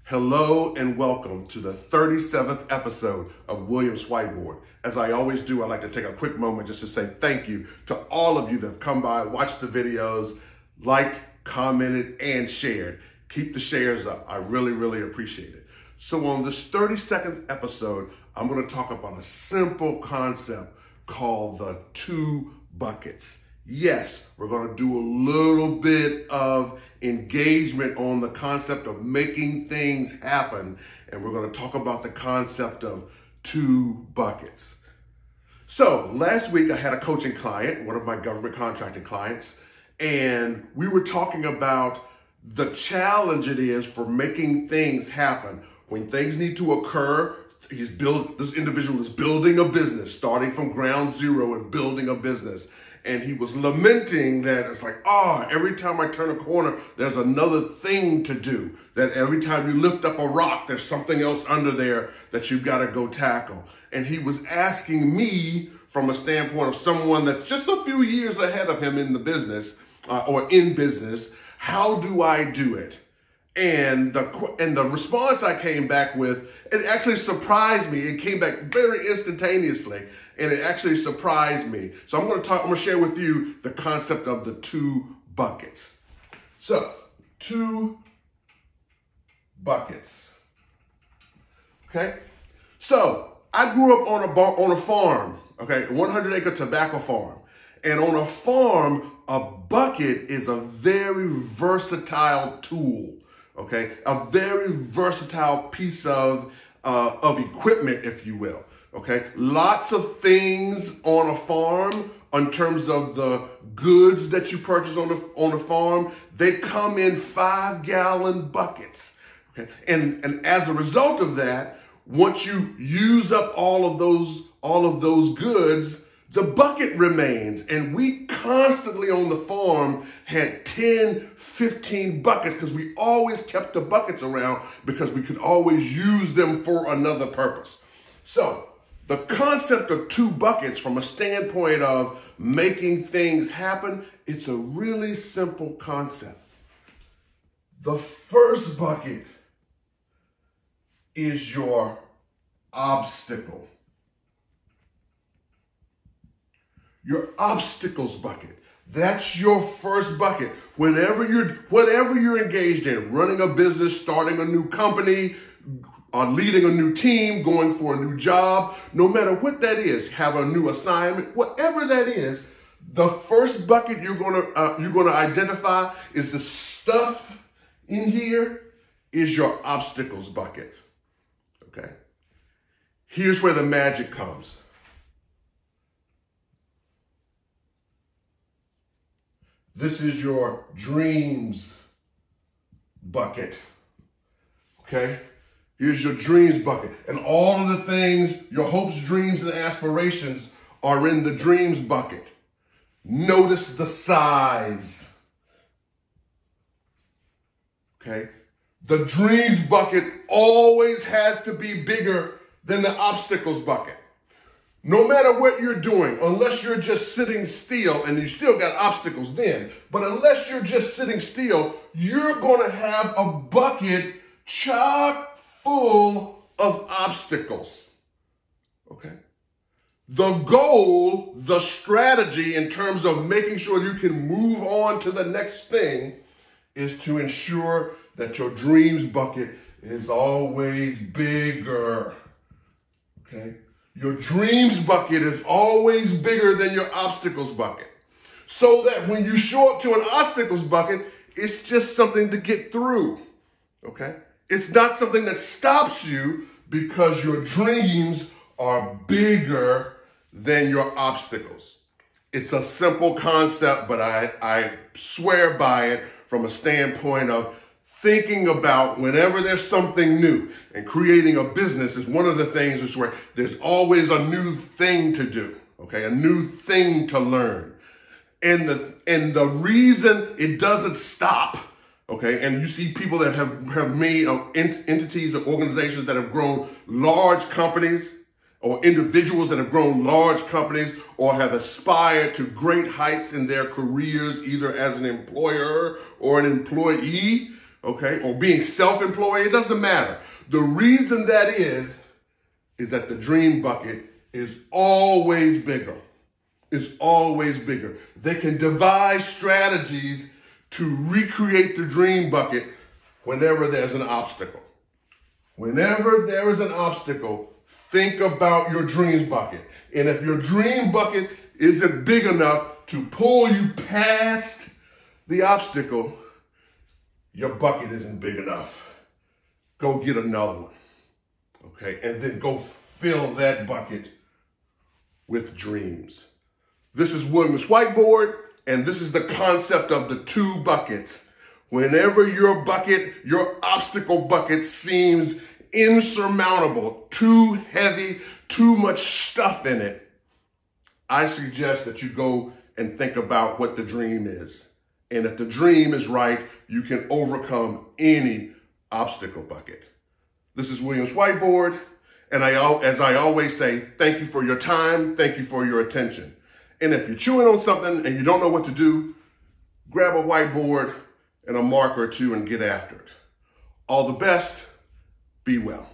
Hello and welcome to the 37th episode of Williams Whiteboard. As I always do, I'd like to take a quick moment just to say thank you to all of you that have come by, watched the videos, liked, commented, and shared. Keep the shares up. I really appreciate it. So on this 32nd episode, I'm going to talk about a simple concept called the 2 buckets. Yes, we're going to do a little bit of engagement on the concept of making things happen, and we're going to talk about the concept of 2 buckets. So last week I had a coaching client, one of my government contracting clients, and we were talking about the challenge it is for making things happen. When things need to occur, this individual is building a business, starting from ground zero and building a business. And he was lamenting that it's like, every time I turn a corner, there's another thing to do. That every time you lift up a rock, there's something else under there that you've got to go tackle. And he was asking me from a standpoint of someone that's just a few years ahead of him in the business or in business, how do I do it? And the response I came back with, it actually surprised me. It came back very instantaneously, and it actually surprised me. So I'm going to share with you the concept of the 2 buckets. So 2 buckets. Okay. So I grew up on a farm. Okay, 100-acre tobacco farm, and on a farm, a bucket is a very versatile tool. Okay, a very versatile piece of equipment, if you will. Okay, lots of things on a farm in terms of the goods that you purchase on the farm, they come in 5-gallon buckets. Okay, and as a result of that, once you use up all of those goods, the bucket remains. And we constantly on the farm had 10, 15 buckets because we always kept the buckets around because we could always use them for another purpose. So the concept of 2 buckets from a standpoint of making things happen, it's a really simple concept. The first bucket is your obstacle. Your obstacles bucket. That's your first bucket. Whatever you're engaged in, running a business, starting a new company, leading a new team, going for a new job, no matter what that is, have a new assignment, whatever that is, the first bucket you're gonna identify is the stuff in here is your obstacles bucket. Okay. Here's where the magic comes. This is your dreams bucket, okay? Here's your dreams bucket. And all of the things, your hopes, dreams, and aspirations are in the dreams bucket. Notice the size, okay? The dreams bucket always has to be bigger than the obstacles bucket. No matter what you're doing, unless you're just sitting still, and you still got obstacles then, but unless you're just sitting still, you're going to have a bucket chock full of obstacles, okay? The goal, the strategy in terms of making sure you can move on to the next thing is to ensure that your dreams bucket is always bigger, okay? Your dreams bucket is always bigger than your obstacles bucket. So that when you show up to an obstacles bucket, it's just something to get through, okay? It's not something that stops you because your dreams are bigger than your obstacles. It's a simple concept, but I swear by it from a standpoint of thinking about whenever there's something new, and creating a business is one of the things is where there's always a new thing to do, okay? A new thing to learn. And the reason it doesn't stop, okay? And you see people that have made entities or organizations that have grown large companies, or individuals that have grown large companies or have aspired to great heights in their careers, either as an employer or an employee. okay, or being self-employed, it doesn't matter. The reason that is that the dream bucket is always bigger. It's always bigger. They can devise strategies to recreate the dream bucket whenever there's an obstacle. Whenever there is an obstacle, think about your dreams bucket. And if your dream bucket isn't big enough to pull you past the obstacle, your bucket isn't big enough. Go get another one, okay? And then go fill that bucket with dreams. This is William's Whiteboard, and this is the concept of the two buckets. Whenever your bucket, your obstacle bucket seems insurmountable, too heavy, too much stuff in it, I suggest that you go and think about what the dream is. And if the dream is right, you can overcome any obstacle bucket. This is William's Whiteboard, and as I always say, thank you for your time, thank you for your attention. And if you're chewing on something and you don't know what to do, grab a whiteboard and a marker or two and get after it. All the best. Be well.